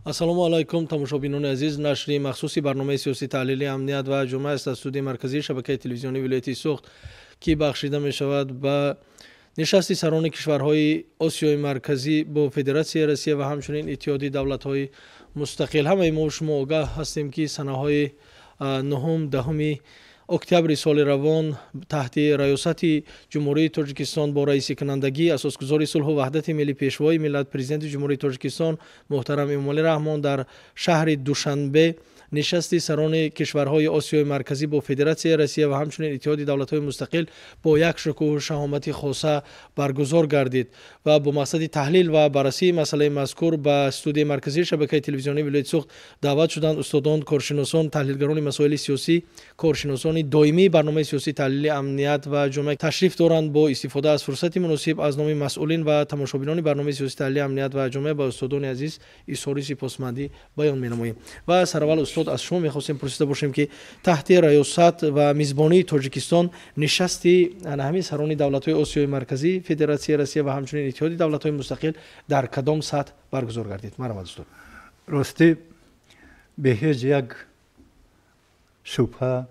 ассалому алайкум тамошобинони азиз. Нашри махсуси барномаи сиёсӣ, таҳлили, амният ва ҷумъа аст аз студияи марказии шабакаи телевизионии вилояти Суғд, ки бахшида мешавад ба нишасти сарони кишварҳои Осиёи марказӣ бо Федератсияи Россия ва ҳамчунин Иттиҳоди давлатҳои мустақил. Ҳамаи мо шумо огаҳ ҳастем, ки санаҳои 9-10 октябри соли равон таҳти раёсати ҷумҳурии Тоҷикистон бо раисикунандагии асосгузори сулҳу ваҳдати миллӣ пешвои миллат президенти ҷумҳурии Тоҷикистон муҳтарам Эмомалӣ Раҳмон дар шаҳри Душанбе нишасти сарони кишварҳои Осиёи марказӣ бо Федератсияи Россия ва ҳамчунин Иттиҳоди давлатҳои мустақил бо як шукӯҳу шаҳомати хоса баргузор гардид ва бо мақсади таҳлил ва баррасии масъалаи мазкур ба студияи марказии шабакаи телевизионии вилояти Суғд даъват шуданд устодон, коршиносон, таҳлилгарони масоили сиёсӣ, коршиносони доимии барномаи сиёсӣ, таҳлили, амният ва ҷумъа ташриф доранд. Бо истифода аз фурсати муносиб аз номи масъулин ва тамошобинони барномаи сиёсӣ, таҳлили, амният ва ҷумъа ба устодони азиз изҳори сипосмандӣ баён менамоем. Ва сараввал устод, аз шумо мехостем пурсида бошем, ки таҳти раёсат ва мизбонии Тоҷикистон нишасти ҳамин сарони давлатҳои Осиёи марказӣ, Федератсияи Россия ва ҳамчунин Иттиҳоди давлатҳои мустақил дар кадом сатҳ баргузор гардид? Марҳамат устод. ростӣ бе ҳеҷ як шубҳа,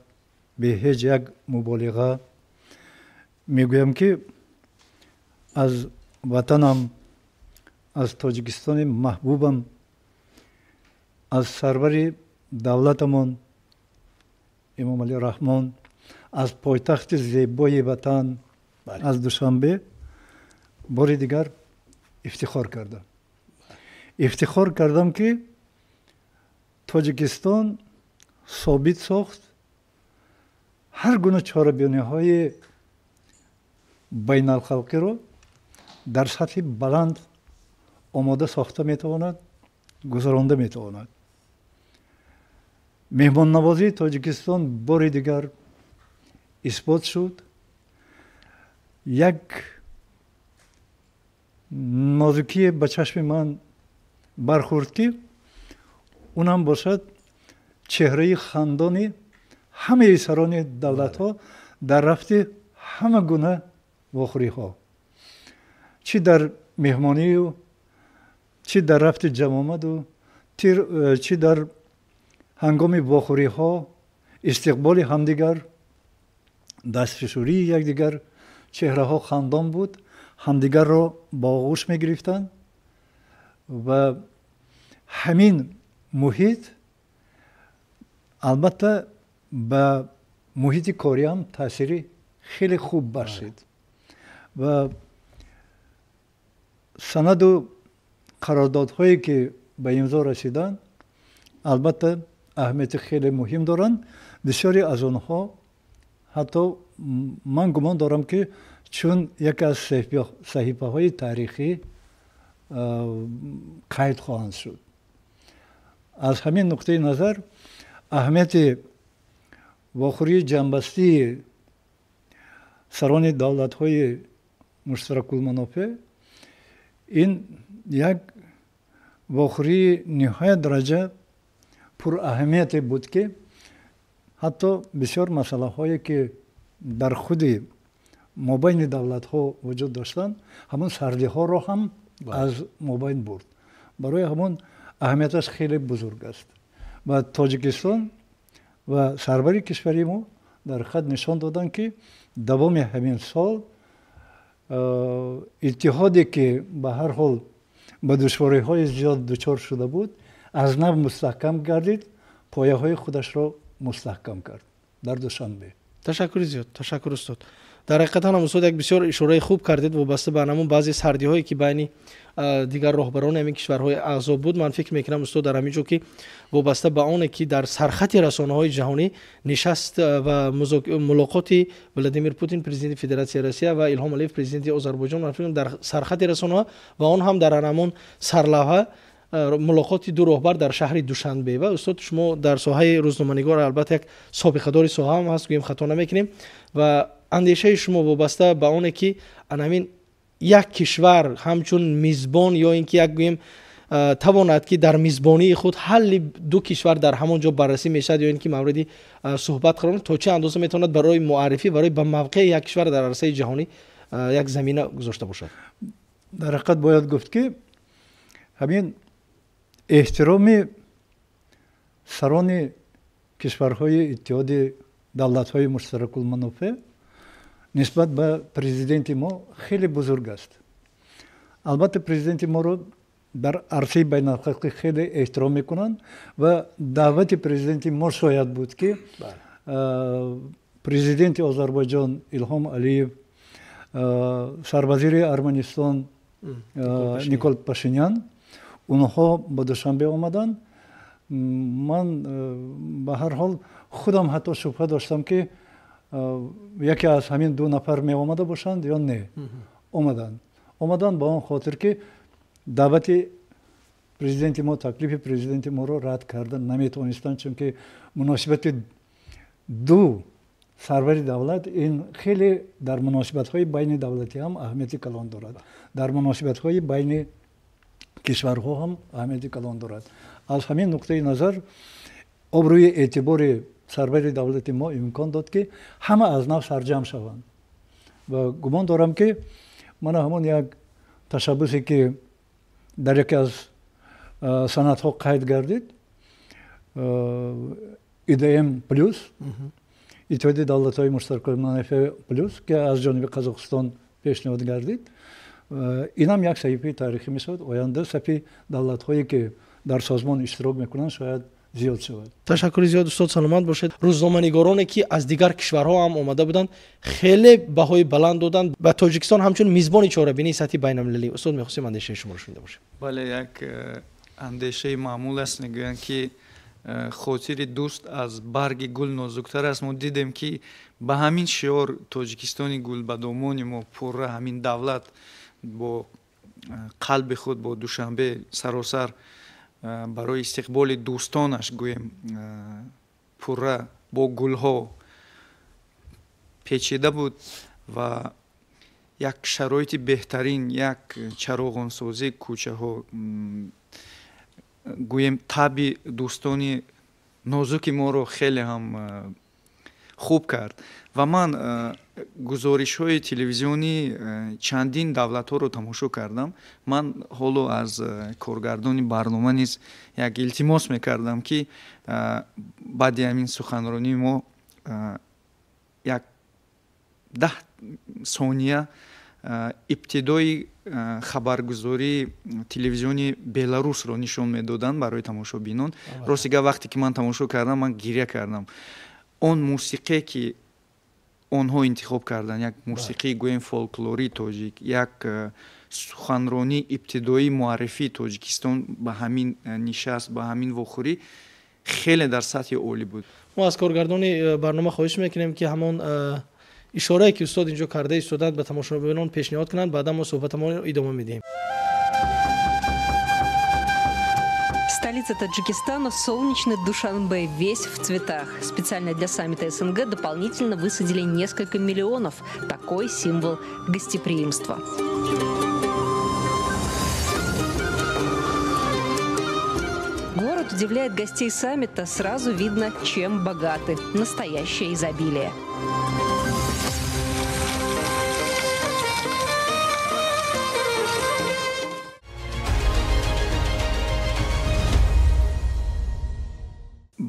бе ҳеҷ як муболиға мегӯям, ки аз ватанам, аз Тоҷикистони маҳбубам, аз сарвари давлатамон Эмомалӣ Раҳмон, аз пойтахти зебои ватан, аз Душанбе бори дигар ифтихор кардам. ифтихор кардам, ки Тоҷикистон собит сохт ҳар гуна чорабиёниҳои байналхалқиро дар сатҳи баланд омода сохта метавонад, гузаронда метавонад. меҳмоннавозии Тоҷикистон бори дигар исбот шуд. як нозукие ба чашми ман бархӯрд, ки онам бошад чеҳраи хандони ҳамаи сарони давлатҳо дар рафти ҳама гуна вохӯриҳо, чӣ дар меҳмонию, чӣ дар рафти ҷамомаду, чӣ дар ҳангоми вохӯриҳо, истиқболи ҳамдигар, дастфишурии якдигар. чеҳраҳо хандон буд, ҳамдигарро ба оғӯш мегирифтанд ва ҳамин муҳит албатта ба муҳити кориам таъсири хеле хуб бахшид ва санаду қарордодҳое ки ба имзо расиданд албатта аҳамияти хеле муҳим доранд. бисёре аз онҳо ҳатто ман гумон дорам, ки чун яке аз саҳифаҳои таърихӣ қайд хоҳанд шуд. аз ҳамин нуқтаи назар аҳамияти вохӯрии ҷамъбастии сарони давлатҳои муштаракулманофеъ ин як вохӯрии ниҳоят дараҷа пураҳамияте буд, ки ҳатто бисёр масъалаҳое ки дар худи мобайни давлатҳо вуҷуд доштанд, ҳамон сардиҳоро ҳам аз мобайн бурд. барои ҳамон аҳамияташ хеле бузург аст ва Тоҷикистон ва сарвари кишвари мо дар хат нишон доданд, ки давоми ҳамин сол иттиҳоде ки ба ҳар ҳол ба душвориҳои зиёд дучор шуда буд, аз нав мустаҳкам гардид, пояҳои худашро мустаҳкам кард дар Душанбе. ташаккури зиёд. Ташаккур устод. дар ҳақиқат ҳам устод як бисёр ишораи хуб кардед вобаста ба намун баъзе сардиҳое ки байни дигар роҳбарони ҳамин кишварҳои аъзо буд. ман фикр мекунам устод дар ҳамин ҷо, ки вобаста ба оне ки дар сархати расонаҳои ҷаҳонӣ нишаст ва мулоқоти Владимир Путин, президенти Федератсияи Россия, ва Илҳом Алиев, президенти Озарбойҷон, ман фикр мекунам дар сархати расонаҳо ва он ҳам дар ҳамон сарлавҳа мулоқоти ду роҳбар дар шаҳри Душанбе. ва устод, шумо дар соҳаи рӯзноманигор албатта як собиқадори соҳа ҳам ҳаст, гӯем хато намекунем, ва андешаи шумо вобаста ба оне ки анамин як кишвар ҳамчун мизбон ё ин ки як гӯем тавонад ки дар мизбонии худ ҳалли ду кишвар дар ҳамон ҷо баррасӣ мешавад ё ин ки мавриди суҳбат қарор то чӣ андоза метавонад барои муаррифӣ, барои ба мавқеи як кишвар дар арсаи ҷаҳонӣ як замина гузошта бошад? дар ҳақиқат бояд гуфт, ки ҳамин احترام سران کشورهای اتحاد دولت‌های مشترک المنافع نسبت به پرزیدنت ما خیلی بزرگ است. البته پرزیدنت ما رو در عرصه بین الحقیقی خیلی احترام میکنند و دعوت پرزیدنت ما شاید بود که پرزیدنت آذربایجان ایلهام علییف، سربازیر ارمنستان نیکول پاشینیان اونها با دوشنبه آمدن. من به هر حال خودم حتی شبهه داشتم که یکی از همین دو نفر می آمده باشند یا نه. آمدن با آن خاطر که دعوت پرزیدنت ما، تکلیف پرزیدنت ما رو رد کردن نمیتونستن، چون که مناسبت دو سرور دولت این خیلی در مناسبت های بین دولتی هم اهمیت کلان دارد، در مناسبت های بین کشورها هم اهمیت کلان دارد. از همین نقطه نظر آبروی اعتبار سرور دولت ما امکان داد که همه از نو سرجم شوند و گمان دارم که من همون یک تشبوسی که در یکی از سند ها قید گردید، ایدم پلوس، اتحاد دولت های مشترک المنافع پلوس که از جانب قزاقستان پیشنهاد گردید، این هم یک صحیفه تاریخی میشود. آینده صحیفه دولت هایی که در سازمان اشتراک میکنن شاید زیاد شود. تشکر زیاد استاد، سلامت باشید. روزنامه‌نگارانی که از دیگر کشورها هم آمده بودند خیلی بهای بلند دادند به تاجیکستان همچون میزبان چهاربینی سطحی بین‌المللی. استاد می‌خواستیم اندیشه شما رو شنیده باشیم. بله، یک اندیشه معمول است. میگویند که خاطر دوست از برگ گل نازکتر است. ما دیدیم که به همین شعار تاجیکستانی گلبدامانی ما پره همین دولت با قلب خود با دوشنبه سراسر برای استقبال دوستانش گویم پره با گلها پیچیده بود و یک شرایط بهترین، یک چراغانسازی کوچه ها گویم طبع دوستانی نازک ما رو خیلی هم خوب کرد و من گزارش های تلویزیونی چندین دولت ها رو تماشا کردم. من حالا از کارگردان برنامه نیز یک التماس میکردم که بعد همین سخنرانی ما یک 10 ثانیه ابتدای خبرگزاری تلویزیونی بلاروس رو نشون میدادن برای تماشابینان. راستیگه وقتی که من تماشا کردم من گریه کردم. اون موسیقی که آنها انتخاب کردن، یک موسیقی گویم فولکلوری تاجیک، یک سخنرانی ابتدایی معرفی تاجیکستان به همین نشست، به همین واخوری خیلی در سطح عالی بود. ما از کارگردان برنامه خواهش میکنیم که همون اشاره که استاد اینجا کرده استودات به تماشابینان پیشنهاد کنند، بعدا ما صحبتمون رو ادامه میدیم. Столица Таджикистана – солнечный Душанбе, весь в цветах. Специально для саммита СНГ дополнительно высадили несколько миллионов. Такой символ гостеприимства. Город удивляет гостей саммита. Сразу видно, чем богаты. Настоящее изобилие.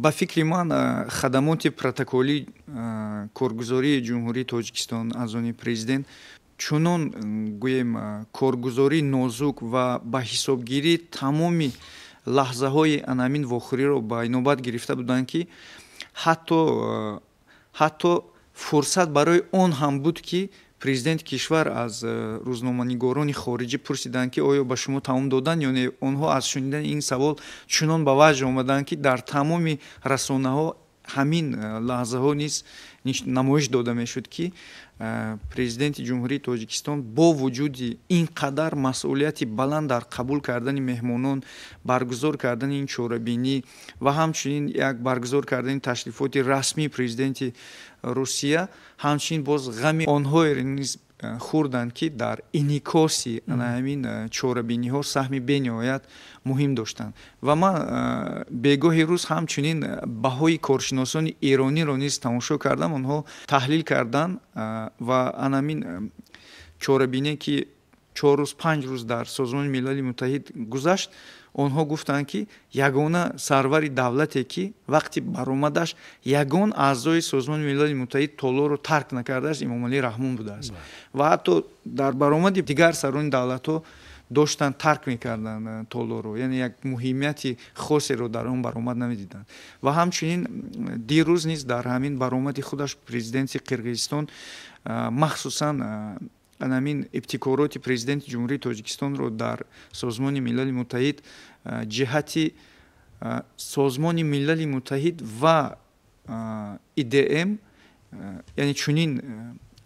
ба фикри ман хадамоти протоколии коргузории ҷумҳурии тоҷикистон аз они президент чунон гӯем коргузории нозук ва ба ҳисобгирии тамоми лаҳзаҳои анамин вохӯриро ба инобат гирифта буданд ки ҳатто фурсат барои он ҳам буд ки президенти кишвар аз рӯзноманигорони хориҷӣ пурсиданд ки оё ба шумо тамом доданд ё не. онҳо аз шунидани ин савол чунон ба ваҷ омаданд ки дар тамоми расонаҳо ҳамин лаҳзаҳо низ намоиш дода мешуд ки президенти ҷумҳурии тоҷикистон бо вуҷуди ин қадар масъулияти баланд дар қабул кардани меҳмонон, баргузор кардани ин чорабинӣ ва ҳамчунин як баргузор кардани ташрифоти расмии президенти русия, ҳамчунин боз ғами онҳое низ хӯрданд ки дар инъикоси ҳамин чорабиниҳо саҳми бениҳоят муҳим доштанд. ва ман бегоҳи рӯз ҳамчунин баҳои коршиносони эрониро низ тамошо кардам. онҳо таҳлил карданд ва анамин чорабине ки 4 روز 5 روز дар созмони милали муттаҳид гузашт, онҳо гуфтанд ки ягона сарвари давлате ки вақти баромадаш ягон аъзои созмони милали муттаҳид толоро тарк накардааст Эмомалӣ Раҳмон будааст. ва ҳатто дар баромади дигар сарони давлатҳо доштанд тарк мекарданд толоро, яъне як муҳимияти хосеро дар он баромад намедиданд. ва ҳамчунин дирӯз низ дар ҳамин баромади худаш президенти Қирғизистон махсусан анамин ибтикороти президенти ҷумҳурии Тоҷикистонро дар созмони милали муттаҳид ҷиҳати созмони милали муттаҳид ва ИДМ, яъне чунин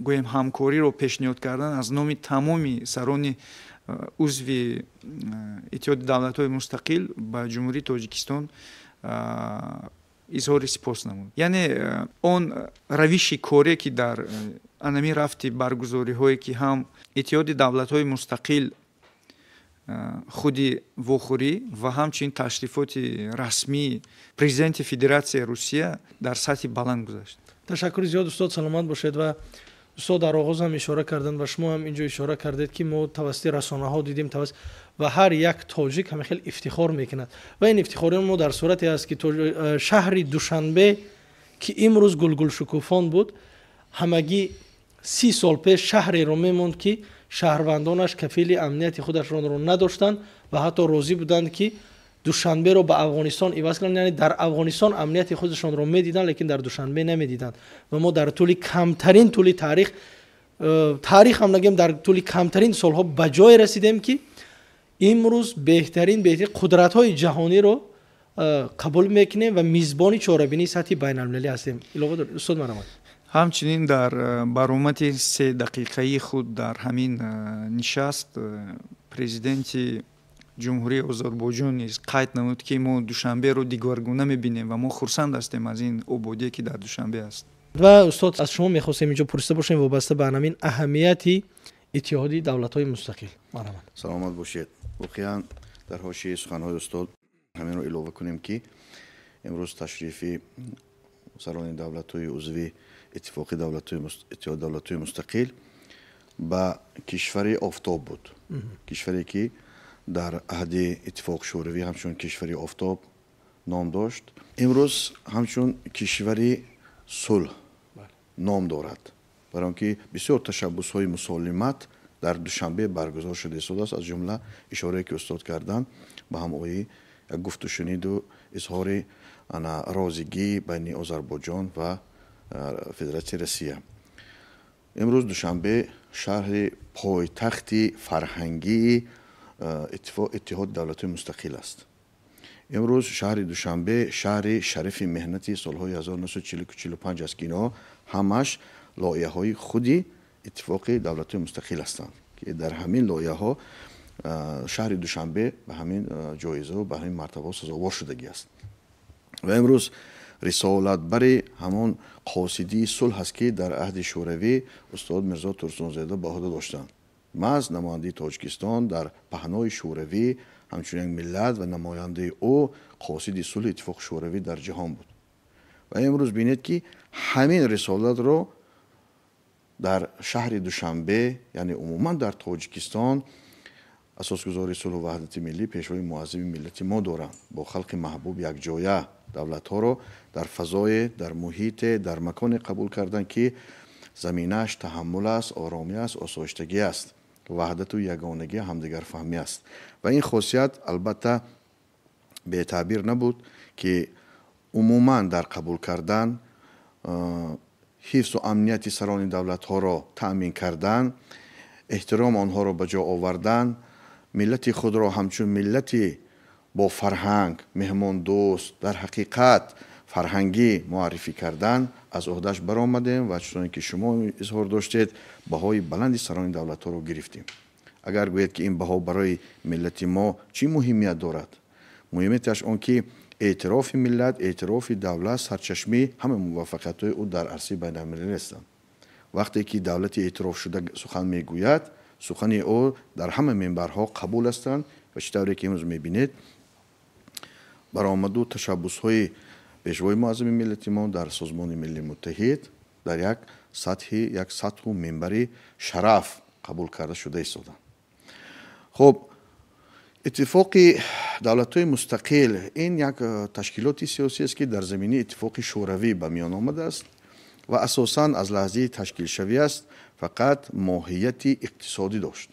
гӯем ҳамкориро пешниҳод кардан аз номи тамоми сарони узви иттиҳоди давлатҳои мустақил ба ҷумҳурии Тоҷикистон изҳори сипос намуд. Яъне он равиши коре ки дар анами рафти баргузориҳое ки ҳам иттиҳоди давлатҳои мустақил худи вохӯрӣ ва ҳамчунин ташрифоти расмии президенти Федератсияи Русия дар сатҳи баланд гузашт. ташаккури зиёд устод, саломат бошед. ва устод дар оғоз ҳам ишора карданд ва шумо ҳам инҷо ишора кардед ки мо тавассути расонаҳо дидем ва ҳар як тоҷик ҳама хел ифтихор мекунад. ва ин ифтихори мо дар сурате аст ки шаҳри Душанбе ки имрӯз гулгулшукуфон буд, ҳамагӣ 30 сол пеш шаҳреро мемонд ки шаҳрвандонаш кафили амнияти худашонро надоштанд ва ҳатто розӣ буданд ки Душанберо ба Афғонистон иваз карданд. яъне дар Афғонистон амнияти худашонро медиданд, лекин дар Душанбе намедиданд. ва мо дар тӯли камтарин тӯли таърих ҳам нагем, дар тӯли камтарин солҳо ба ҷое расидем ки имрӯз беҳтарин қудратҳои ҷаҳониро қабул мекунем ва мизбони чорабинии сатҳи байналмилалӣ ҳастем. илова доред устод? Марамад. ҳамчунин дар баромади 3 дақиқаи худ дар ҳамин нишаст президенти ҷумҳурии Озарбойҷон низ қайд намуд ки мо Душанберо дигаргуна мебинем ва мо хурсанд ҳастем аз ин ободие ки дар Душанбе аст. ва устод, аз шумо мехостем инҷо пурсида бошем вобаста ба ҳамин аҳамияти иттиҳоди давлатҳои мустақил. Марамад. саломат бошед. воқеан дар ҳошияи суханҳои устод ҳаминро илова кунем ки имрӯз ташрифи сарони давлатҳои узви иттифоқи иттиҳоди давлатҳои мустақил ба кишвари офтоб буд. кишваре ки дар аҳди иттифоқшӯравӣ ҳамчун кишвари офтоб ном дошт, имрӯз ҳамчун кишвари сулҳ ном дорад, барои он ки бисёр ташаббусҳои мусолимат дар Душанбе баргузор шуда истодааст. аз ҷумла ишорае ки устод карданд ба ҳамоӣ як гуфтушуниду изҳори розигӣ байни Озарбойҷон ва Федератсияи Россия. имрӯз Душанбе шаҳри пойтахти фарҳангии иттиҳоди давлатҳои мустақил аст. имрӯз шаҳри Душанбе шаҳри шарифи меҳнати солҳои 1940-45 аст ки инҳо ҳамаш лоиҳаҳои худи иттифоқи давлатҳои мустақил ҳастанд ки дар ҳамин лоиҳаҳо шаҳри Душанбе ба ҳамин ҷоиза ва ба ҳамин мартаба сазовор шудагӣ аст. ва имрӯз рисолатбари ҳамон қосидии сулҳ аст ки дар аҳди шӯравӣ устод Мирзо Турсунзода ба ӯҳда доштанд. маҳз намояндаи Тоҷикистон дар паҳнои шӯравӣ ҳамчун як миллат ва намояндаи ӯ қосиди сулҳи иттифоқи шӯравӣ дар ҷаҳон буд. ва имрӯз бинед ки ҳамин рисолатро дар шаҳри Душанбе, яъне умуман дар Тоҷикистон асосгузори сулҳу ваҳдати миллӣ, пешвои муаззими миллати мо доранд. бо халқи маҳбуб якҷоя давлатҳоро дар фазое, дар муҳите, дар маконе қабул карданд ки заминааш таҳаммул аст, оромӣ аст, осоиштагӣ аст, ваҳдату ягонагӣ, ҳамдигарфаҳмӣ аст. ва ин хосият албатта бетаъбир набуд ки умуман дар қабул кардан ҳифзу амнияти сарони давлатҳоро таъмин кардан, эҳтиром онҳоро ба ҷо овардан, миллати худро ҳамчун миллати бо фарҳанг, меҳмондӯст, дар ҳақиқат фарҳангӣ муаррифӣ кардан аз ӯҳдаш баромадем ва чуноне ки шумо изҳор доштед, баҳои баланди сарони давлатҳоро гирифтем. агар гӯед ки ин баҳо барои миллати мо чӣ муҳимият дорад? муҳимияташ он ки эътирофи миллат, эътирофи давлат сарчашмаи ҳама муваффақиятҳои ӯ дар арсаи байналмилалӣ ҳастанд. вақте ки давлати эътирофшуда сухан мегӯяд, сухани ӯ дар ҳама минбарҳо қабул ҳастанд ва чӣ тавре ки имрӯз мебинед баромаду ташаббусҳои пешвои муаззими миллати мо дар созмони миллии муттаҳид дар як сатҳу минбари шараф қабул карда шуда истоданд. خب اتفاق دولت‌های مستقل این یک تشکیلات سیاسی است که در زمینه اتفاق شوروی به میان آمده است و اساساً از لحظه تشکیل شوی است فقط ماهیت اقتصادی داشت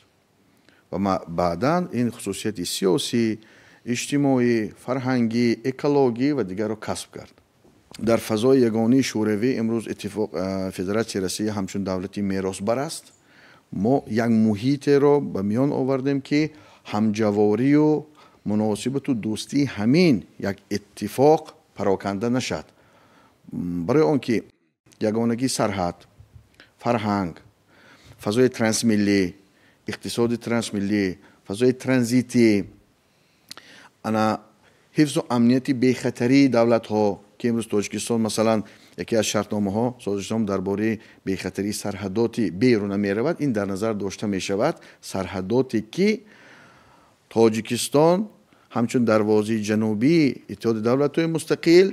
و بعداً این خصوصیت سیاسی، اجتماعی، فرهنگی، اکولوژی و دیگر را کسب کرد. در فضای یگانه شوروی امروز اتفاق فدراسیون روسیه همچون دولتی میراثبر است. ما یک محیط را به میان آوردیم که همجواری و مناسبت و دوستی همین یک اتفاق پراکنده نشد. برای آنکه یگانگی سرحد، فرهنگ، فضای ترانسمیلی، اقتصاد ترانسمیلی، فضای ترانزیتی، انا حفظ و امنیتی بیخطری دولت ها که امروز تاجیکستان مثلا یکی از شرطنامه ها سازشنامه درباره بیخطری سرحداتی بیرون می رود، این در نظر داشته می شود سرحداتی که تاجیکستان همچون دروازه جنوبی اتحاد دولت‌های مستقل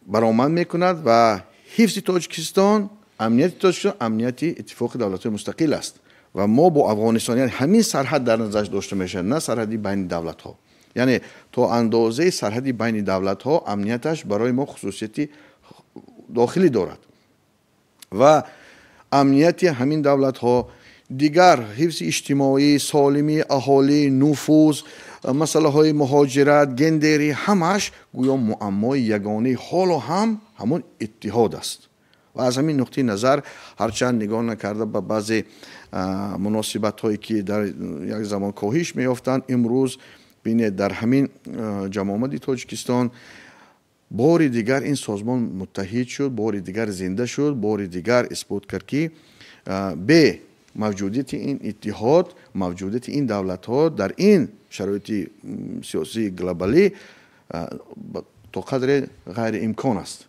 برآمد می کند و حفظ تاجیکستان، امنیت تاجیکستان امنیت اتفاق دولت‌های مستقل است و ما با افغانستانیان همین سرحد در نظر داشته میشه، نه سرحدی بین دولت ها. یعنی تا اندازه سرحدی بین دولت ها امنیتش برای ما خصوصیتی داخلی دارد و امنیت همین دولت ها دیگر حفظ اجتماعی، سالمی اهالی، نفوذ، مسئله های مهاجرت، گندری، همش گویا معمای یگانه حال و همون اتحاد است. و از همین نقطه نظر هرچند نگاه نکرده به بعضی مناسبت هایی که در یک زمان کاهش میافتند، امروز بینید در همین جماعت تاجیکستان بار دیگر این سازمان متحد شد، بار دیگر زنده شد، بار دیگر اثبات کرد که به موجودیت این اتحاد، موجودیت این دولت ها در این شرایط سیاسی گلوبالی تا قدر غیر امکان است.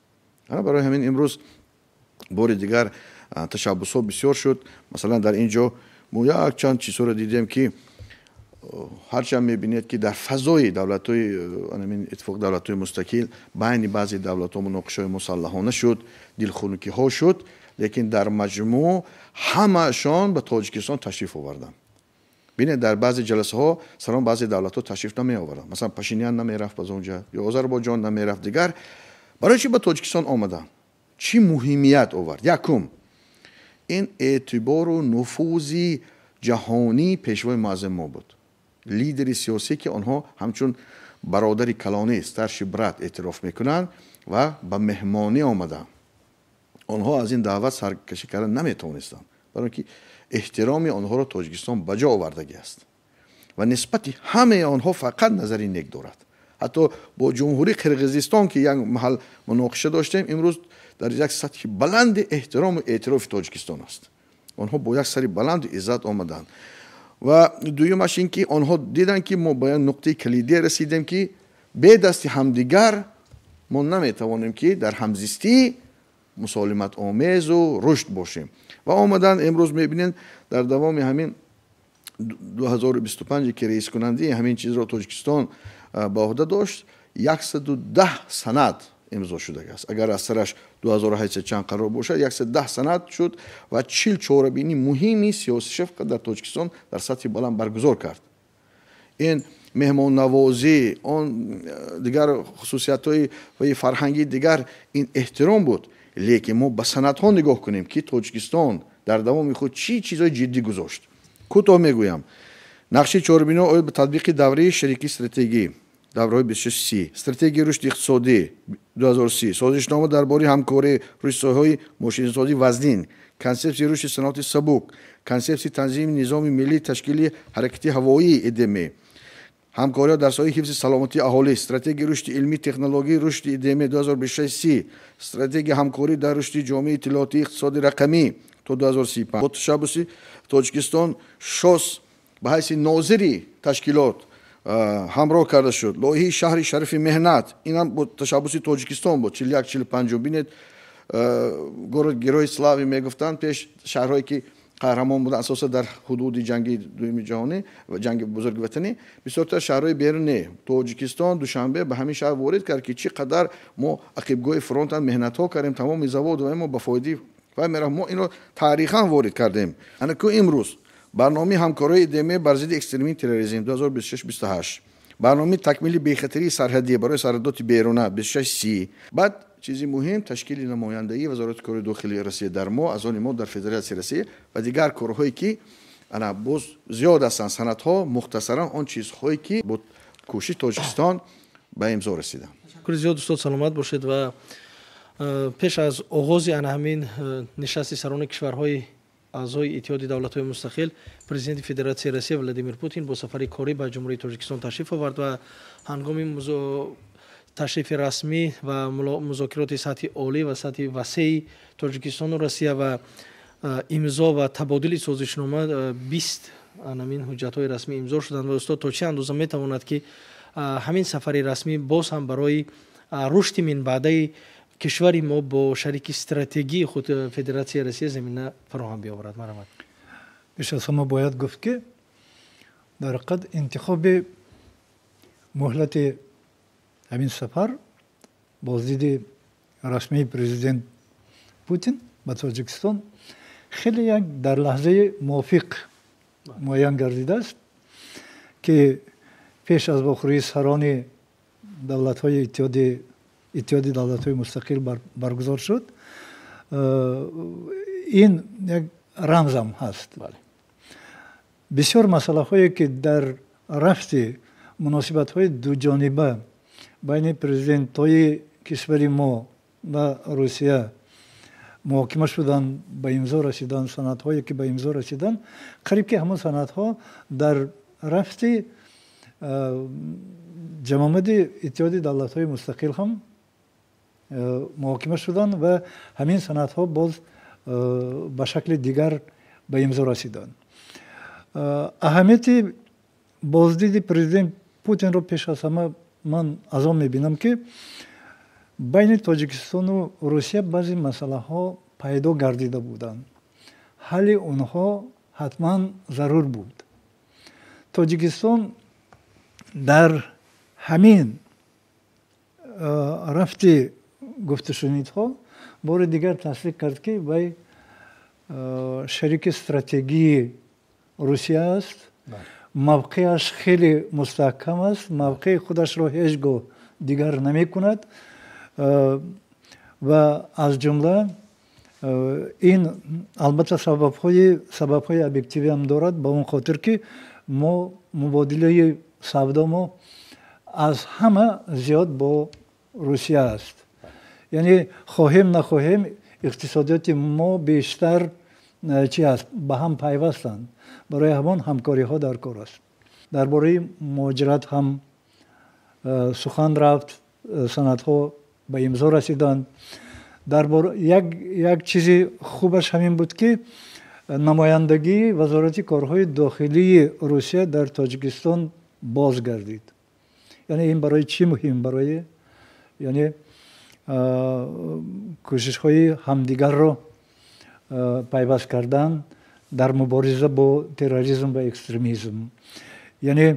برای همین امروز بار دیگر تشبس ها بسیار شد. مثلا در اینجا ما یک چند چیز رو دیدیم که هرچند میبینید که در فضای دولت‌های اتفاق دولت‌های مستقل بین بعضی دولت‌ها مناقشه مسلحانه شد، دلخنکی ها شد، لیکن در مجموع همه‌شان به تاجیکستان تشریف آوردن. ببینید در بعضی جلسه ها سلام بعضی دولت‌ها تشریف نمی آوردن، مثلا پاشینیان نمی رفت باز اونجا یا آذربایجان نمی رفت. دیگر برای چی به تاجیکستان آمدن؟ چی مهمیت آورد؟ یکم این اعتبار و نفوذ جهانی پیشوای معظم ما بود، لیدر سیاسی که آنها همچون برادر کلانی استرشی برات اعتراف میکنند و به مهمانی آمدن. آنها از این دعوت سرکشی کردن نمیتونستند، برای اینکه احترام آنها را تاجیکستان بجا آوردگی است و نسبت همه آنها فقط نظری نیک دارد. حتی با جمهوری قرقیزستان که یک محل مناقشه داشتیم، امروز در یک سطح بلند احترام و اعتراف تاجیکستان است. آنها با یک سری بلند و عزت آمدند. و دویمش این که آنها دیدن که ما به نقطه کلیدی رسیدیم که به دست همدیگر ما نمیتوانیم که در همزیستی مسالمت آمیز و رشد باشیم. و آمدن امروز میبینین در دوام همین 2025 که رئیس کننده همین چیز را تاجیکستان با عهده داشت، 110 سند امضا شده است. اگر از سرش 2008 چند قرار باشد 110 سند شد و 40 چاره‌بینی مهمی سیاسی شفق در تاجیکستان در سطح بلند برگزار کرد. این مهمان نوازی، آن دیگر خصوصیت‌های و فرهنگی دیگر این احترام بود. لیکن ما به سندها نگاه کنیم که تاجیکستان در دوام خود چی چیزای جدی گذاشت. کوتاه میگویم، نقشه چهاربینا به تطبیق دوره شریکی استراتژی دوره‌های 26 استراتژی رشد اقتصادی 2030 سازشنامه درباره همکاری روی ساحه‌های ماشین‌سازی وزنین، کنسپت رشد صنعت سبک، کنسپت تنظیم نظام ملی تشکیل حرکت هوایی ادامه، همکاری در ساحه حفظ سلامتی اهالی، استراتژی رشد علمی تکنولوژی رشد ادامه 2026 استراتژی همکاری در رشد جامعه اطلاعاتی اقتصاد رقمی تا 2035 با تشبس تاجیکستان شاس به حیث ناظری تشکیلات همراه کرده شد. لایحه شهر شریف مهنت این هم با تشبس تاجیکستان بود 41-45. بینید گروه اسلامی میگفتند پیش شهرهایی که قهرمان بودن اساسا در حدود جنگ دوم جهانی و جنگ بزرگ وطنی، بسیار تا شهرهای بیرونی تاجیکستان دوشنبه به همین شهر وارد کرد که چقدر ما عقبگاه فرانت مهنت ها کردیم، تمام زواد و ما به فایده و ما اینو تاریخا وارد کردیم. انا که امروز برنامه همکاری ادامه بر ضد اکستریمی تروریسم 2026-28 برنامه تکمیل بی‌خطری سرحدی برای سرحدات بیرونه 26-30 بعد چیزی مهم تشکیل نمایندگی وزارت کار داخلی روسیه در ما از آن ما در فدراسیون روسیه و دیگر کارهایی که انا باز زیاد هستند سندها مختصرا آن چیزهایی که با کوشش تاجیکستان به امضا رسیدند. شکر زیاد استاد سلامت باشید و پیش از آغاز همین نشست سران کشورهای اعضای اتحاد دولت‌های مستقل پرزیدنت فدراسیون روسیه ولادیمیر پوتین با سفر کاری به جمهوری تاجیکستان تشریف آورد و هنگام تشریف رسمی و مذاکرات سطح عالی و سطح وسیع تاجیکستان و روسیه و امضا و تبادل سازشنامه 20 همین حجت‌های رسمی امضا شدند و استاد تا چه اندازه می‌تواند که همین سفر رسمی باز هم برای رشد من بعدی کشوری ما با شریک استراتژی خود فدراسیون روسیه زمینه فراهم بیاورد. مرحمت. بیش از همه باید گفت که در حقیقت انتخاب مهلت همین سفر بازدید رسمی پرزیدنت پوتین به تاجیکستان خیلی یک در لحظه موافق معین گردیده است که پیش از واخوری سران دولت‌های اتحاد دولت‌های مستقل برگزار شد. این یک رمز هم هست. بسیار مسئله هایی که در رفت مناسبت های دو جانبه بین پرزیدنت های کشور ما و روسیه محاکمه شدن به امضا رسیدن سند هایی که به امضا رسیدن قریب که همون سند ها در رفت جماعت اتحاد دولت های مستقل هم محاکمه شدن و همین سند ها باز به شکل دیگر به امضا رسیدن. اهمیت بازدید پرزیدنت پوتین رو پیش از همه من از آن میبینم که بین تاجیکستان و روسیه بعضی مسئله ها پیدا گردیده بودند. حل اونها حتما ضرور بود. تاجیکستان در همین رفت گفته شنیدها بار دیگر تصدیق کرد که وی شریک استراتژی روسیه است. موقعش خیلی مستحکم است. موقع خودش را هیچگاه دیگر نمی کند و از جمله این البته سبب های ابجکتیوی هم دارد به اون خاطر که ما مبادله سودا ما از همه زیاد با روسیه است. یعنی خواهیم نخواهیم اقتصادیات ما بیشتر چی است به هم پیوستند. برای همان همکاری ها در کار است. درباره مهاجرت هم سخن رفت، سندها به امضا رسیدند. درباره یک چیزی خوبش همین بود که نمایندگی وزارت کارهای داخلی روسیه در تاجیکستان بازگردید. یعنی این برای چی مهم؟ برای یعنی کوشش های همدیگر را پیوست کردن در مبارزه با تروریسم و اکستریمیسم، یعنی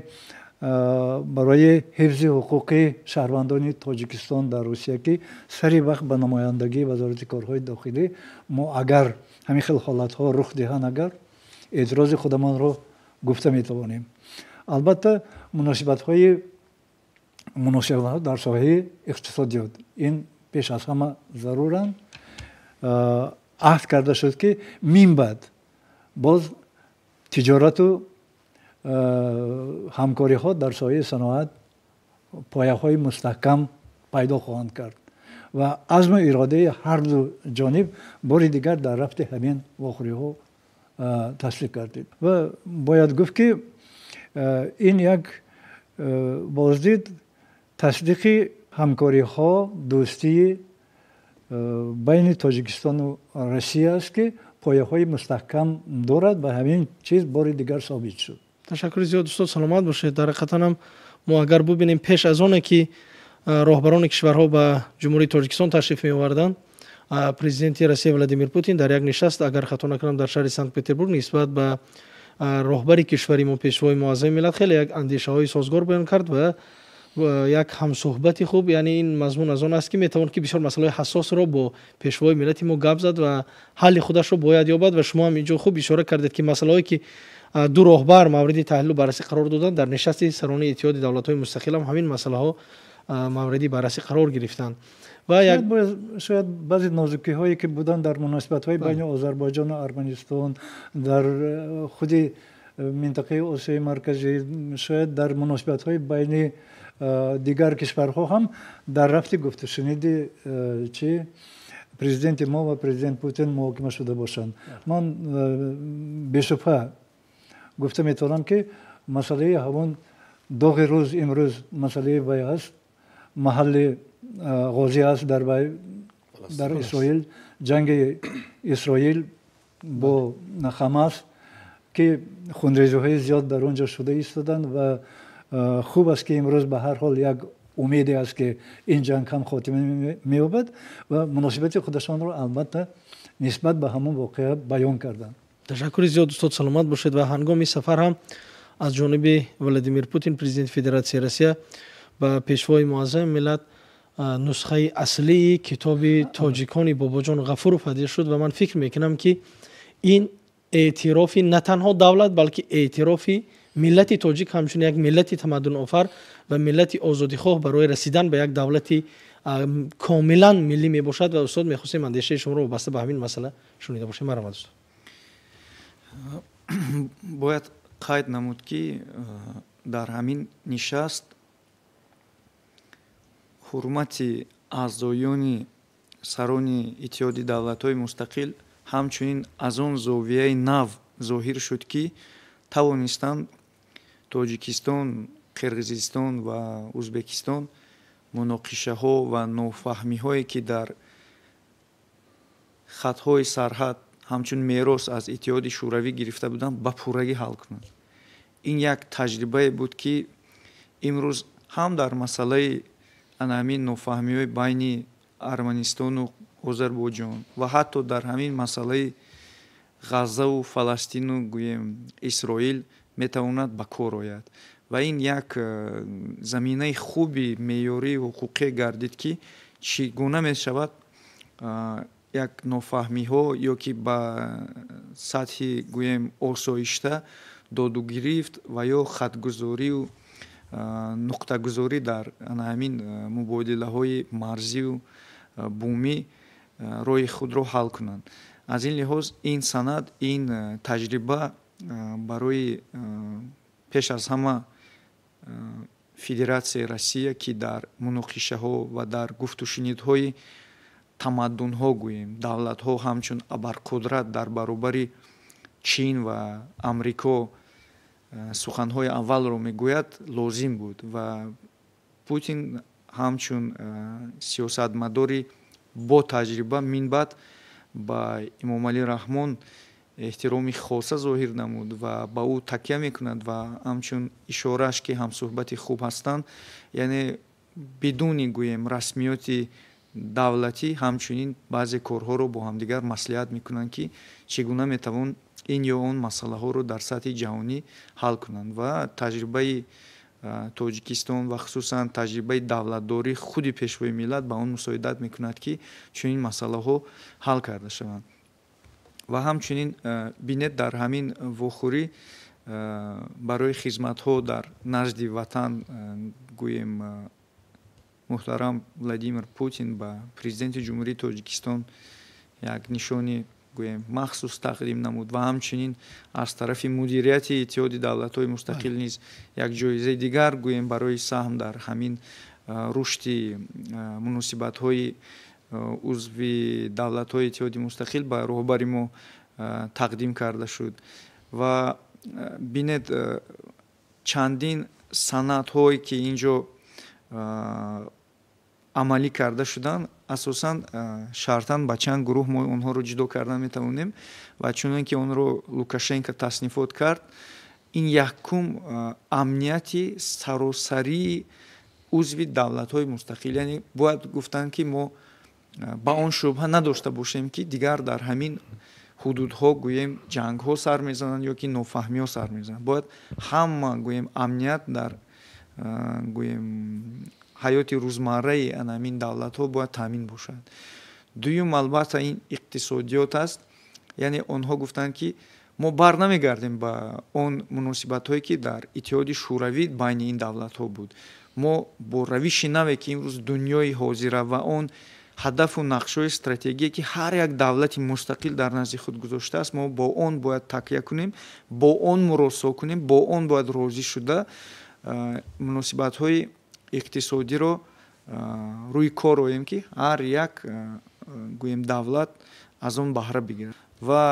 برای حفظ حقوق شهروندان تاجیکستان در روسیه که سری وقت به نمایندگی وزارت کارهای داخلی ما اگر همین خیلی حالت ها رخ دهند اگر اعتراض خودمان را گفته می توانیم. البته مناسبت در ساحه اقتصادیات این پیش از همه ضرورند. عهد کرده شد که من بعد باز تجارت و همکاری ها در ساحه صنعت پایه های مستحکم پیدا خواهند کرد و عزم اراده هر دو جانب بار دیگر در رفت همین واخوری ها تصدیق کردید و باید گفت که این یک بازدید تصدیق همکاری ها دوستی بین تاجیکستان و روسیه است که پایه های مستحکم دارد و همین چیز بار دیگر ثابت شد. تشکر زیاد استاد سلامت باشید. در حقیقت هم ما اگر ببینیم پیش از آن که راهبران کشورها به جمهوری تاجیکستان تشریف می آوردند پرزیدنت روسیه ولادیمیر پوتین در یک نشست اگر خطا نکنم در شهر سنت پترزبورگ نسبت به راهبری کشوری ما پیشوای معظم ملت خیلی یک اندیشه های سازگار بیان کرد و یک همصحبتی خوب. یعنی این مضمون از آن است که میتوان که بسیار مسائل حساس را با پیشوای ملت ما گپ زد و حل خودش را باید یابد و شما هم اینجا خوب اشاره کردید که مسائلی که ду роҳбар мавриди таҳлилу баррасӣ қарор доданд. Дар нишасти сарони иттиҳоди давлатҳои мустақил ҳам ҳамин масъалаҳо мавриди баррасӣ қарор гирифтанд. ва шояд баъзе нозукиҳое ки буданд дар муносибатҳои байни Озарбойҷону Арманистон, дар худи минтақаи Осиёи марказӣ, шояд дар муносибатҳои байни дигар кишварҳо ҳам дар рафти гуфтушуниди чи президенти мо ва президент Путин муҳокима шуда бошанд. Ман бешубҳа гуфта метавонам ки масъалаи ҳамон доғи рӯз имрӯз масъалаи вай аст, маҳалли ғозӣ аст дар вай дар Исроил, ҷанги Исроил бо Ҳамас ки хунрезиҳои зиёд дар он ҷо шуда истоданд ва хуб аст ки имрӯз ба ҳар ҳол як умеде аст ки ин ҷанг ҳам хотима меёбад ва муносибати худашонро албатта нисбат ба ҳамон воқеа баён карданд. ташаккури зиёд устод, саломат бошед. ва ҳангоми сафар ҳам аз ҷониби Владимир Путин, президенти Федератсияи Россия, ба пешвои муаззами миллат нусхаи аслии китоби тоҷикони Бобоҷон Ғафуров ҳадия шуд ва ман фикр мекунам ки ин эътирофи на танҳо давлат, балки эътирофи миллати тоҷик ҳамчун як миллати тамаддунофар ва миллати озодихоҳ барои расидан ба як давлати комилан миллӣ мебошад. ва устод мехостем андешаи шуморо вобаста ба ҳамин масъала шунида бошем. Марамад устод. бояд қайд намуд ки дар ҳамин нишаст ҳурмати аъзоёни сарони иттиҳоди давлатҳои мустақил ҳамчунин аз он зовияи нав зоҳир шуд ки тавонистанд Тоҷикистон, Қирғизистон ва Узбекистон муноқишаҳо ва нофаҳмиҳое ки дар хатҳои сарҳад ҳамчун мерос аз иттиҳоди шӯравӣ гирифта буданд ба пуррагӣ ҳал кунанд. ин як таҷрибае буд ки имрӯз ҳам дар масъалаи анамин нофаҳмиҳои байни Арманистону Озарбойҷон ва ҳатто дар ҳамин масъалаи ғаззаву Фаластину гӯем Исроил метавонад ба кор ояд. ва ин як заминаи хуби меъёрии ҳуқуқие гардид ки чӣ гуна мешавад як нофаҳмиҳо ё ки ба сатҳи гӯем осоишта доду гирифт ва ё хатгузорию нуқтагузорӣ дар ҳамин мубодилаҳои марзию бумӣ роҳи худро ҳал кунанд. аз ин лиҳоз ин санад, ин таҷриба барои пеш аз ҳама Федератсияи Россия ки дар муноқишаҳо ва дар гуфтушунидҳои тамаддунҳо гӯем давлатҳо ҳамчун абарқудрат дар баробари Чин ва Амрико суханҳои аввалро мегӯяд лозим буд ва Путин ҳамчун сиёсатмадори бо таҷриба минбаъд ба Имомалӣ Раҳмон эҳтироми хоса зоҳир намуд ва ба ӯ такя мекунад ва ҳамчун ишорааш ки ҳамсуҳбати хуб ҳастанд, яъне бидуни гӯем расмиёти давлатӣ ҳамчунин баъзе корҳоро бо ҳамдигар маслиҳат мекунанд ки чӣ гуна метавон ин ё он масъалаҳоро дар сатҳи ҷаҳонӣ ҳал кунанд. ва таҷрибаи Тоҷикистон ва хусусан таҷрибаи давлатдории худи пешвои миллат ба он мусоидат мекунад ки чунин масъалаҳо ҳал карда шаванд. ва ҳамчунин бинед дар ҳамин вохӯрӣ барои хизматҳо дар назди ватан гӯем муҳтарам Владимир Путин ба президенти ҷумҳурии Тоҷикистон як нишони гӯем махсус тақдим намуд ва ҳамчунин аз тарафи мудирияти иттиҳоди давлатҳои мустақил низ як ҷоизаи дигар гӯем барои саҳм дар ҳамин рушди муносибатҳои узви давлатҳои иттиҳоди мустақил ба роҳбари мо тақдим карда шуд. ва бинед чандин санадҳое ки инҷо амалӣ карда шуданд, асосан шартан ба чанд гурӯҳ мо онҳоро ҷудо кардан метавонем ва чунон ки онро Лукашенко таснифот кард, ин якум амнияти саросарии узви давлатҳои мустақил, яъне бояд гуфтанд ки мо ба он шубҳа надошта бошем ки дигар дар ҳамин ҳудудҳо гӯем ҷангҳо сар мезананд ё ки нофаҳмиҳо сар мезананд. бояд ҳама гӯем амният дар гӯем ҳаёти рӯзмарраи ҳамин давлатҳо бояд таъмин бошад. дуюм албатта ин иқтисодиёт аст, яъне онҳо гуфтанд ки мо барнамегардем ба он муносибатҳое ки дар иттиҳоди шӯравӣ байни ин давлатҳо буд. мо бо равиши наве ки имрӯз дунёи ҳозира ва он ҳадафу нақшҳои стратегие ки ҳар як давлати мустақил дар назди худ гузоштааст, мо бо он бояд такя кунем, бо он муросо кунем, бо он бояд розӣ шуда муносибатҳои иқтисодиро рӯи кор оем ки ҳар як гӯем давлат аз он баҳра бигирад. ва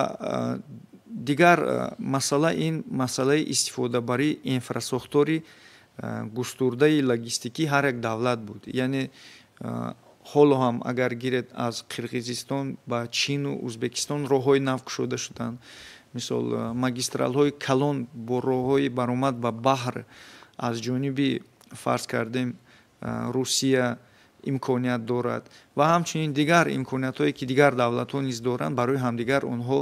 дигар масъала ин масъалаи истифодабарии инфрасохтори густурдаи логистикии ҳар як давлат буд. яъне ҳоло ҳам агар гиред аз қирғизистон ба чину узбекистон роҳҳои нав кушода шуданд. мисол магистралҳои калон бо роҳҳои баромад ба баҳр аз ҷониби фарз кардем русия имконият дорад ва ҳамчунин дигар имкониятҳое ки дигар давлатҳо низ доранд, барои ҳамдигар онҳо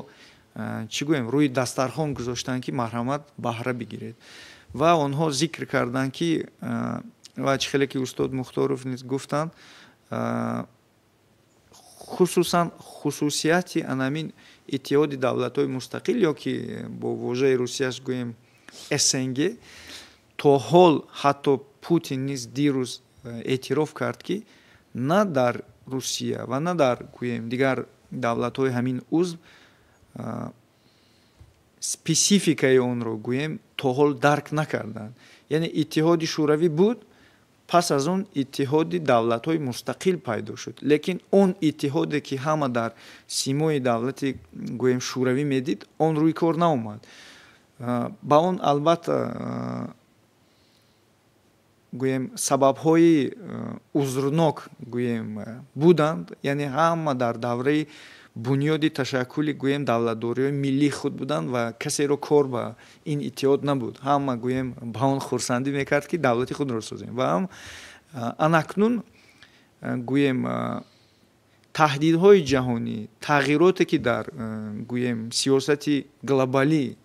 чӣ гӯем рӯи дастархон гузоштанд ки марҳамат баҳра бигиред. ва онҳо зикр карданд ки ва хеле ки устод Мухторов низ гуфтанд, хусусан хусусияти анамин иттиҳоди давлатҳои мустақил ё ки бо вожаи русияш гӯем СНГ, то ҳол ҳатто Путин низ дирӯз эътироф кард ки на дар Русия ва на дар гӯем дигар давлатҳои ҳамин узв спецификаи онро гӯем то ҳол дарк накарданд. яъне иттиҳоди шӯравӣ буд, пас аз он иттиҳоди давлатҳои мустақил пайдо шуд. лекин он иттиҳоде ки ҳама дар симои давлати гӯем шӯравӣ медид, он рӯи кор наомад. ба он албатта гӯем сабабҳои узрнок гӯем буданд, яъне ҳама дар давраи бунёди ташаккули гӯем давлатдориҳои миллии худ буданд ва касеро кор ба ин иттиҳод набуд. ҳама гӯем ба он хурсандӣ мекард ки давлати худро созем. ва ҳам анакнун гӯем таҳдидҳои ҷаҳонӣ, тағйироте ки дар гӯем сиёсати глобалӣ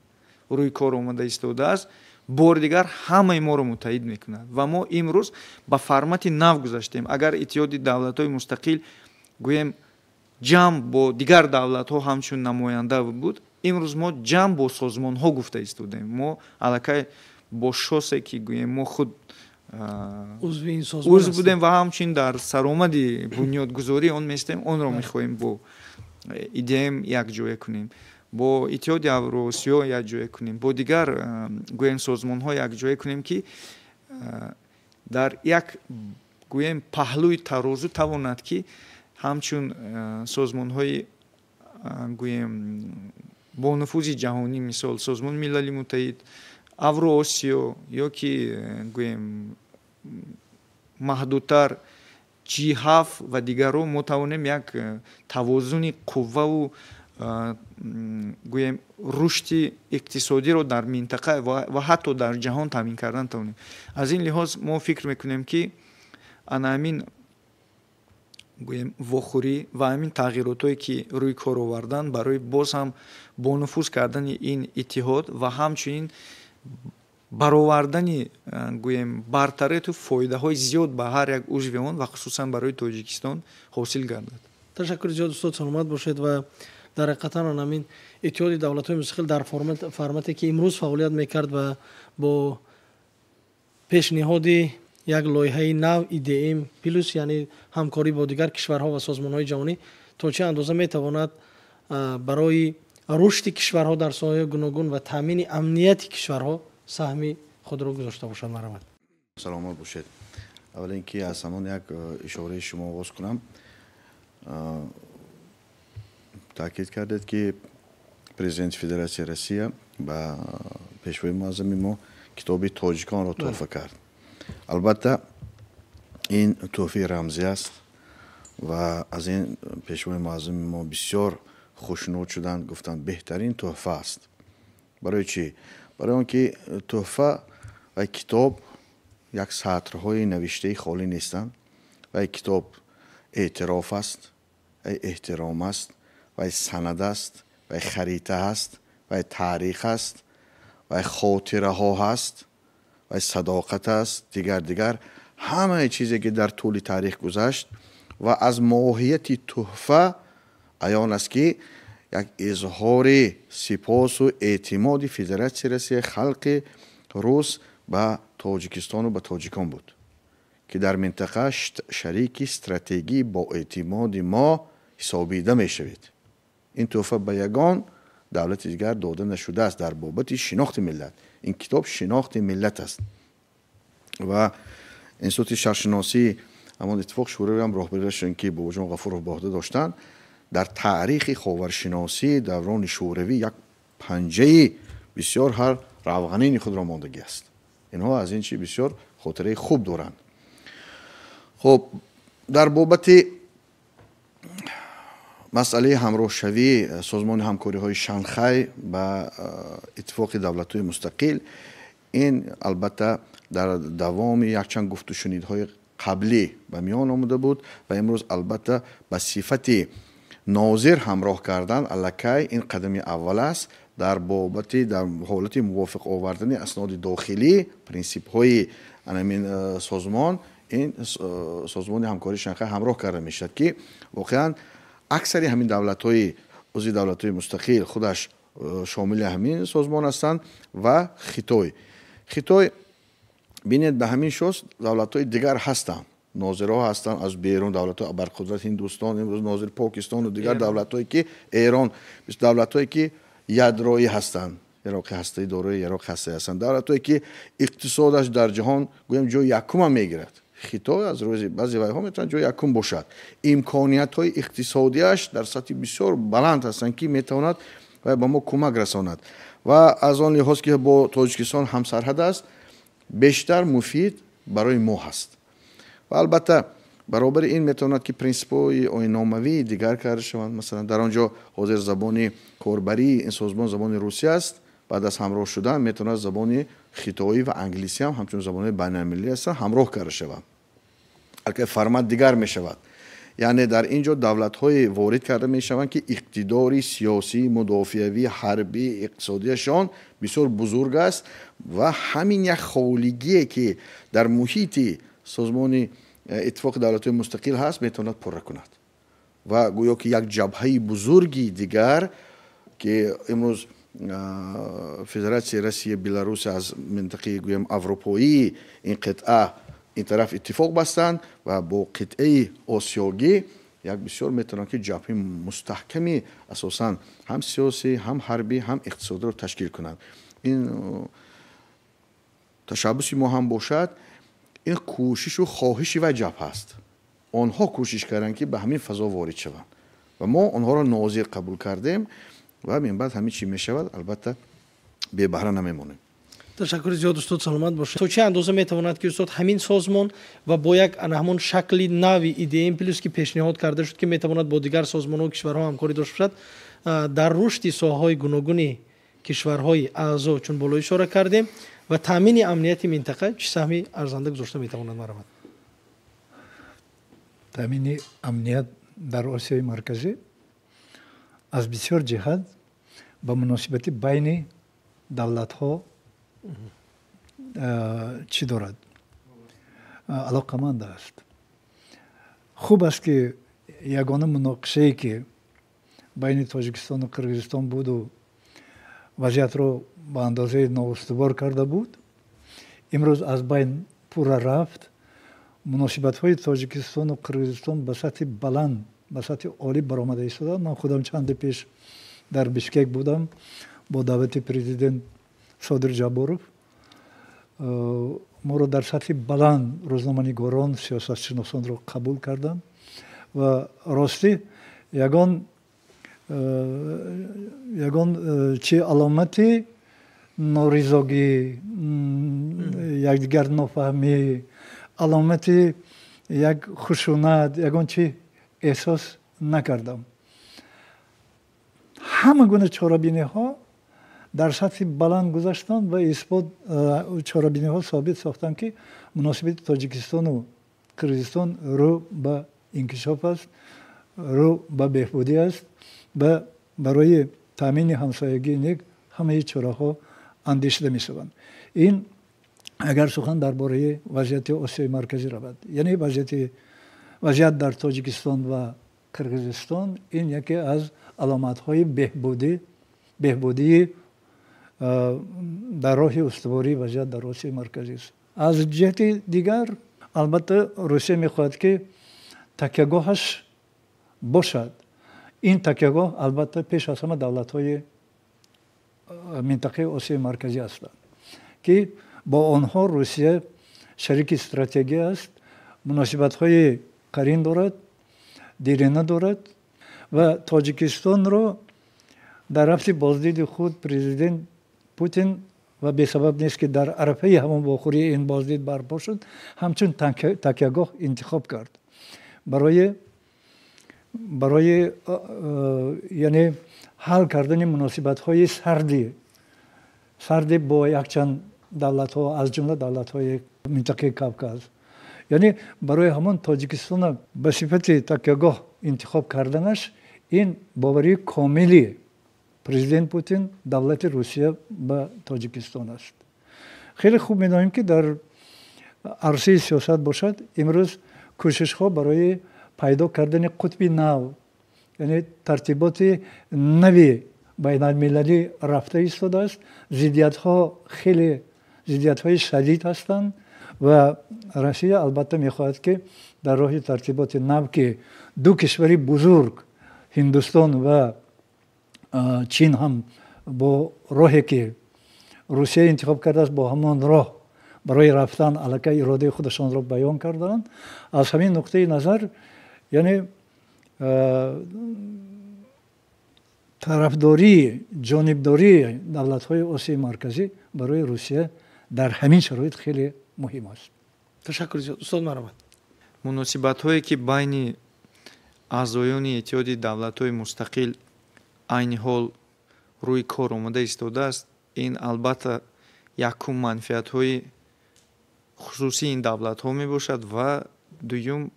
рӯи кор омада истодааст, бор дигар ҳамаи моро муттаҳид мекунад. ва мо имрӯз ба формати нав гузаштем. агар иттиҳоди давлатҳои мустақил гӯем ҷамъ бо дигар давлатҳо ҳамчун намоянда буд, имрӯз мо ҷамъ бо созмонҳо гуфта истодем. мо аллакай бо шосе ки гӯем мо худ узв будем ва ҳамчун дар саромади бунёдгузории он меистем, онро мехоҳем бо идеям якҷоя кунем, бо иттиҳоди Авроосиё якҷоя кунем, бо дигар гӯем созмонҳо якҷоя кунем ки дар як гӯем паҳлӯи тарозу тавонад ки ҳамчун созмонҳои гӯем бо нуфузи ҷаҳонӣ, мисол Созмони Милали Муттаҳид, Авроосиё ё ки гӯем маҳдудтар G7 ва дигарро мо тавонем як тавозуни қувваву гӯем рушди иқтисодиро дар минтақа ва ҳатто дар ҷаҳон таъмин кардан тавонем. аз ин лиҳоз мо фикр мекунем ки анаамин гӯем вохӯрӣ ва ҳамин тағйиротҳое ки рӯи кор овардан барои боз ҳам бонуфуз кардани ин иттиҳод ва ҳамчунин баровардани гӯем бартарету фоидаҳои зиёд ба ҳар як узви он ва хусусан барои Тоҷикистон ҳосил гардад. ташаккури зиёд устод, саломат бошед. ва дар ҳақиқатан ҳамин иттиҳоди давлатҳои мустақил дар формате ки имрӯз фаъолият мекард ва бо пешниҳоди як лоиҳаи нав IDM плюс, яъне ҳамкорӣ бо дигар кишварҳо ва созмонҳои ҷаҳонӣ то чӣ андоза метавонад барои рушди кишварҳо дар соҳаҳои гуногун ва таъмини амнияти кишварҳо саҳми худро гузошта бошад. марҳамат. саломат бошед. аввал ин ки аз ҳамон як ишораи шумо оғоз кунам. таъкид кардед ки президенти Федератсияи Россия ба пешвои муаззами мо китоби Тоҷиконро тӯҳфа кард. албатта ин тӯҳфаи рамзӣ аст ва аз ин пешвои муаззами мо бисёр хушнуд шуданд, гуфтанд беҳтарин тӯҳфа аст. барои чӣ? барои он ки тӯҳфа ва китоб як сатрҳои навиштаи холӣ нестанд. ва китоб эътироф аст, эҳтиром аст, ва санад аст, ва харита аст, ва таърих аст, ва хотираҳо ҳаст, ва садоқат аст, дигар ҳамаи чизе ки дар тӯли таърих гузашт. ва аз моҳияти тӯҳфа аён аст ки یک اظهار سپاس و اعتماد فدراسیون روسیه خلق روس به تاجیکستان و به تاجیکان بود که در منطقه شریک استراتژی با اعتماد ما حسابیده می شود. این تحفه به یگان دولت دیگر داده نشده است در بابت شناخت ملت. این کتاب شناخت ملت است و انستیتوت شهرشناسی همان اتفاق شوروی هم راهبریشون که با جان غفور باهده داشتن در تاریخ خاورشناسی دوران شوروی یک پنجه بسیار هر روغنین خود را ماندگی است. اینها از این چی بسیار خاطره خوب دارند. خب در بابت مسئله همراه شوی سازمان همکاری های شانگهای با اتفاق دولت های مستقل، این البته در دوام یک چند گفت و شنیدهای قبلی به میان آمده بود و امروز البته به صفت ناظر همراه کردن الکی این قدم اول است در بابت در حالت موافق آوردن اسناد داخلی پرینسیپ های این سازمان. این سازمان همکاری شانگهای همراه کرده می شود که واقعا اکثری همین دولت های عضو دولت های مستقل خودش شامل همین سازمان هستند و خیتای بینید به همین شوست دولت های دیگر هستند، ناظرها هستند از بیرون، دولت های ابرقدرت هندوستان، امروز ناظر پاکستان و دیگر دولت هایی که ایران، دولت هایی که یادرایی هستند، عراق هسته دارای عراق هسته هستند، دولت هایی که اقتصادش در جهان گویم جای یکم هم میگیرد. خیتای از روی بعضی وقتها میتونه جای یکم باشد. امکانیت های اقتصادیش در سطح بسیار بلند هستند که میتواند و به ما کمک رساند و از آن لحاظ که با تاجیکستان هم سرحد است بیشتر مفید برای ما هست و البته برابر این میتواند که پرینسیپ‌های آیین‌ناموی دیگر کرده شوند. مثلا در آنجا حاضر زبان کاربری این سازمان زبان روسی است، بعد از همراه شدن میتواند زبان خیتایی و انگلیسی هم همچون زبان بین‌المللی است همراه کرده شوند. البته فرمت دیگر می شود، یعنی در اینجا دولت‌های وارد کرده می شوند که اقتداری سیاسی، مدافعوی، حربی، اقتصادیشان بسیار بزرگ است و همین یک خالگی که در محیط سازمان اتفاق دولت‌های مستقل هست میتواند پر کند و گویا که یک جبهه بزرگی دیگر که امروز فدراسیون روسیه بلاروس از منطقه گویم اروپایی این قطعه این طرف اتفاق بستند و با قطعه آسیایی یک بسیار میتونن که جبهه مستحکمی اساساً هم سیاسی هم حربی هم اقتصادی رو تشکیل کنند. این تشبثی ما هم باشد، این کوشش و خواهشی و جبهه است. آنها کوشش کردند که به همین فضا وارد شوند و ما آنها را ناظر قبول کردیم و من بعد همین چی میشود البته به بهره نمیمونیم. تشکر زیاد استاد، سلامت باشید. تا چه اندازه میتواند که استاد همین سازمان و با یک همون شکلی نوی ایده پلس که پیشنهاد کرده شد که میتواند با دیگر سازمان و کشورها همکاری داشته باشد در رشد ساحه‌های گوناگون کشورهای اعضا چون بالا اشاره کردیم و تامین امنیت منطقه چه سهمی ارزنده گذاشته میتواند مرامت؟ تامین امنیت در آسیای مرکزی از بسیار جهت با مناسبت بین دولت ها چی دارد؟ علاقمند است. خوب است که یگانه مناقشه‌ای که بین تاجیکستان و قرقیزستان بود و وضعیت رو به اندازه نااستوار کرده بود امروز از بین پورا رفت. مناسبت های تاجیکستان و قرقیزستان به سطح بلند به سطح عالی برآمده ایستاده. من خودم چند پیش در بشکک بودم با دعوت پرزیدنت صادر جابورов ما رو در سطح بلند روزنامه‌نگاران سیاستشناسان رو قبول کردند و راستی یگان چه علامتی ناریزگی یکدیگر نفهمی علامتی یک خشونت یگان چی احساس نکردم. همه گونه چاره‌بینی ها در سطح بلند گذاشتند و اثبات چاره‌بینی ها ثابت ساختند که مناسبت تاجیکستان و قرقیزستان رو به انکشاف است، رو به بهبودی است و برای تامین همسایگی نیک همه چاره‌ها اندیشیده می‌شوند. این اگر سخن درباره وضعیت آسیای مرکزی رود، یعنی وضعیت در تاجیکستان و قرقیزستان این یکی از علامت‌های بهبودی در راه استواری وضعیت در روسیه مرکزی است. از جهت دیگر البته روسیه می‌خواهد که تکیه‌گاهش باشد. این تکیه‌گاه البته پیش از همه دولت‌های منطقه آسیای مرکزی هستند که با آنها روسیه شریک استراتژی است، مناسبت‌های قرین دارد، دیرینه دارد و تاجیکستان را در رفت بازدید خود پرزیدنت پوتین و به سبب نیست که در عرفه همون واخوری این بازدید برپا شد همچون تکیه‌گاه انتخاب کرد برای یعنی حل کردن مناسبت‌های سرد با یک چند دولت‌ها از جمله دولت‌های منطقه کافکاز. یعنی برای همون تاجیکستان به صفت تکیه‌گاه انتخاب کردنش این باوری کاملی پرزیدنت پوتین دولت روسیه به تاجیکستان است. خیلی خوب می‌دانیم که در عرصه سیاست باشد امروز کوشش‌ها برای پیدا کردن قطب نو یعنی ترتیبات نوی بین المللی رفته ایستاده است. ضدیت‌های شدید هستند و روسیه البته می‌خواهد که در راه ترتیبات نو که دو کشوری بزرگ هندوستان و چین هم با راهی که روسیه انتخاب کرده است با همان راه برای رفتن علیه اراده خودشان را بیان کردند. از همین نقطه نظر یعنی طرفداری جانبداری دولت‌های آسیای مرکزی برای روسیه در همین شرایط خیلی مهم است. تشکر زیاد استاد مرحمت. مناسبت‌هایی که بین اعضایان اتحاد دولت‌های مستقل عین حال روی کار آمده ایستاده است، این البته یکم منفعت‌های خصوصی این دولت‌ها میباشد و دوم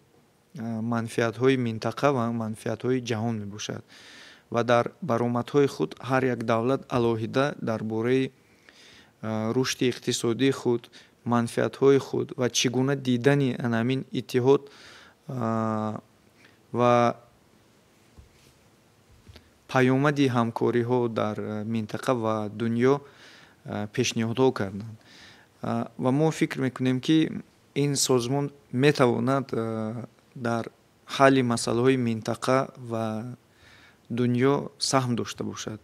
منفعت‌های منطقه و منفعت‌های جهان میباشد و در برآمدهای خود هر یک دولت علاهیده درباره رشد اقتصادی خود، منفعت‌های خود و چگونه دیدن همین اتحاد و پیامد همکاری‌ها در منطقه و دنیا پیشنهادها کردند و ما فکر میکنیم که این سازمان میتواند در حل مسائل منطقه و دنیا سهم داشته باشد.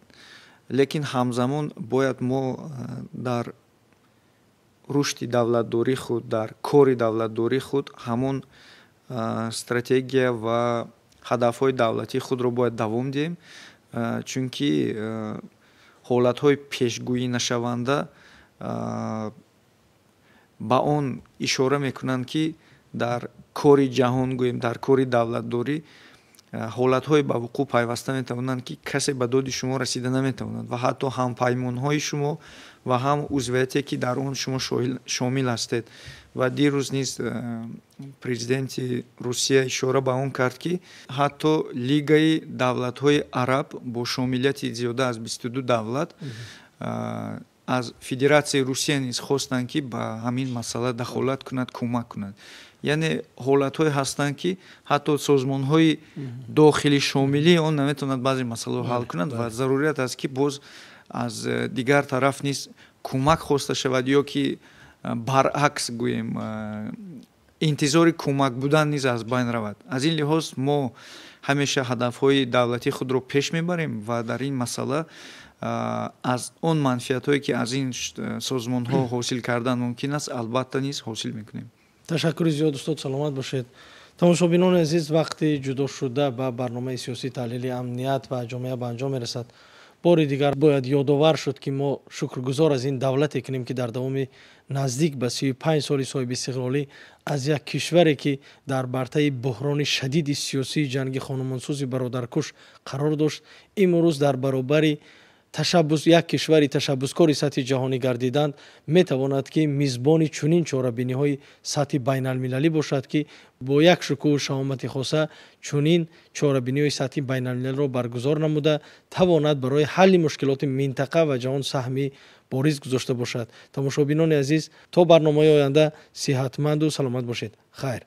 لیکن همزمان باید ما در رشد دولتداری خود، در کار دولتداری خود همون استراتژی و هدفهای دولتی خود را باید دوام دهیم، چونکه حالتهای پیشگویی نشونده با آن اشاره میکنند که در کار جهان گوییم در کار دولتداری حالتهای به وقوع پیوسته میتوانند که کسی به داد شما رسیده نمیتواند و حتی هم پیمانهای شما و هم عضویتی که در آن شما شامل هستید. و دیروز نیز پرزیدنت روسیه اشاره به آن کرد که حتی لیگای دولت‌های عرب با شاملیت زیاده از 22 دولت از فدراسیای روسیه نیز خواستند که به همین مسئله دخالت کند، کمک کند. یعنی حالت‌های هستند که حتی سازمان‌های داخلی شاملی آن نمیتونند بعضی مسائل حل کنند و ضرورت است که باز از دیگر طرف نیز کمک خواسته شود یا که برعکس گوییم انتظار کمک بودن نیز از بین رود. از این لحاظ ما همیشه هدف‌های دولتی خود را پیش میبریم و در این مسئله از اون منفعت‌هایی که از این سازمان‌ها حاصل کردن ممکن است البته نیز حاصل میکنیم. تشکر زیاد استاد، سلامت باشید. تماشابینان عزیز، وقتی جدا شده با برنامه سیاسی تحلیلی امنیت و جامعه به انجام میرسد، بار دیگر باید یادآور شد که ما شکرگزار از این دولتی کنیم که در دوام نزدیک به 35 سال صاحب استقلالی از یک کشوری که در برتای بحران شدید سیاسی جنگ خانمانسوز برادرکش قرار داشت، امروز در برابر یک کشوری تشبثکار سطح جهانی گردیدند میتواند که میزبان چنین چاره‌بینی‌های سطح بین المللی باشد که با یک شکوه و شهامت خاصه چنین چاره‌بینی‌های سطح بین المللی را برگزار نموده تواند برای حل مشکلات منطقه و جهان سهمی بارز گذاشته باشد. تماشابینان عزیز، تا برنامه آینده صحتمند و سلامت باشید. خیر.